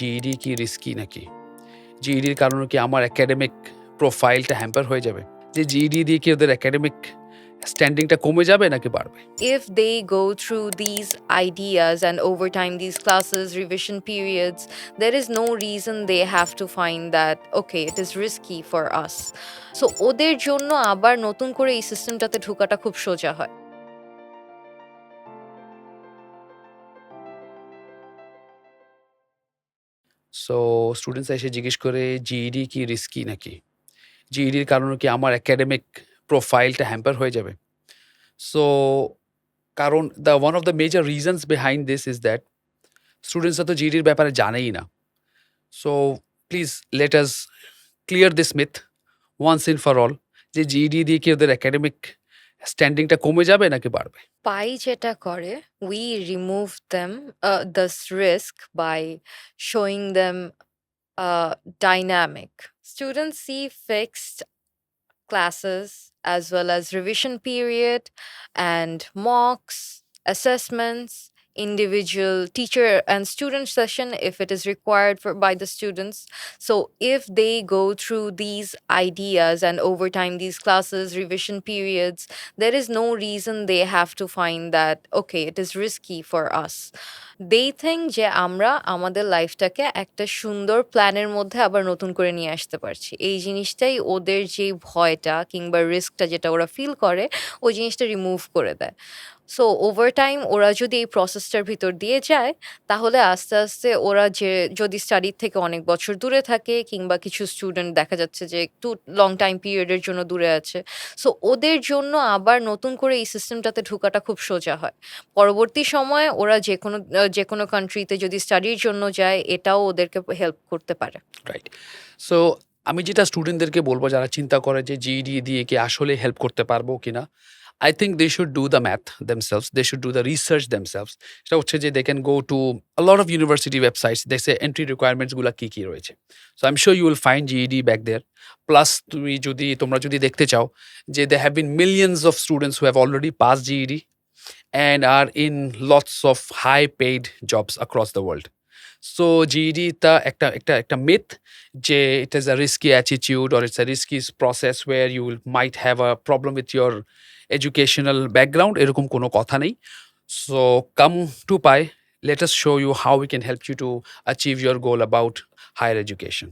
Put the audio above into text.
GED কি risky নাকি? জিইডির কারণে কি আমার একাডেমিক প্রোফাইলটা হ্যাম্পার হয়ে যাবে? যে জিইডি দিয়ে কি ওদের একাডেমিক স্ট্যান্ডিংটা কমে যাবে নাকি বাড়বে? If they go through these ideas and over time these classes, revision periods, there is no reason they have to find that okay, it is risky for us. So ওদের জন্য আবার নতুন করে এই সিস্টেমটাতে ঢোকাটা খুব সোজা হয়। সো স্টুডেন্টস এসে জিজ্ঞেস করে জিইডি কি রিস্কি নাকি? জিইডির কারণে কি আমার একাডেমিক প্রোফাইলটা হ্যাম্পার হয়ে যাবে? সো কারণ one of the major reasons behind this is that স্টুডেন্টসরা তো জিইডির ব্যাপারে জানেই না। So please let us clear this myth once and for all যে জিইডি দিয়ে কি ওদের একাডেমিক স্ট্যান্ডিংটা কমে যাবে নাকি বাড়বে? পাই যেটা করে, we remove them this risk by showing them dynamic. Students see fixed classes as well as revision period and mocks, assessments, individual teacher and student session if it is required by the students. So if they go through these ideas and over time these classes, revision periods, there is no reason they have to find that okay, it is risky for us. They think যে আমরা আমাদের লাইফটাকে একটা সুন্দর প্ল্যানের মধ্যে আবার নতুন করে নিয়ে আসতে পারছি। এই জিনিসটাই ওদের যে ভয়টা কিংবা রিস্কটা যেটা ওরা ফিল করে, ওই জিনিসটা রিমুভ করে দেয়। সো ওভার টাইম ওরা যদি এই প্রসেসটার ভিতর দিয়ে যায়, তাহলে আস্তে আস্তে ওরা যে যদি স্টাডির থেকে অনেক বছর দূরে থাকে কিংবা কিছু স্টুডেন্ট দেখা যাচ্ছে যে একটু লং টাইম পিরিয়ডের জন্য দূরে আছে, সো ওদের জন্য আবার নতুন করে এই সিস্টেমটাতে ঢোকাটা খুব সোজা হয়। পরবর্তী সময়ে ওরা যে কোনো কান্ট্রিতে যদি স্টাডির জন্য যায়, এটাও ওদেরকে হেল্প করতে পারে। রাইট। সো আমি যেটা স্টুডেন্টদেরকে বলবো যারা চিন্তা করে যে জিইডি দিয়ে কি আসলে হেল্প করতে পারবো কিনা, I think they should do the math themselves. They should do the research themselves. সেটা হচ্ছে যে they can go to a lot of university websites. They say entry requirements গুলা কি কি রয়েছে। So I'm sure you will find GED back there. Plus তোমরা যদি দেখতে চাও যে there have been millions of students who have already passed GED and are in lots of high paid jobs across the world. So GED টা একটা myth যে it is a risky attitude or it's a risky process where you might have a problem with your educational background, এরকম কোনো কথা নেই। So come to PI, let us show you how we can help you to achieve your goal about higher education.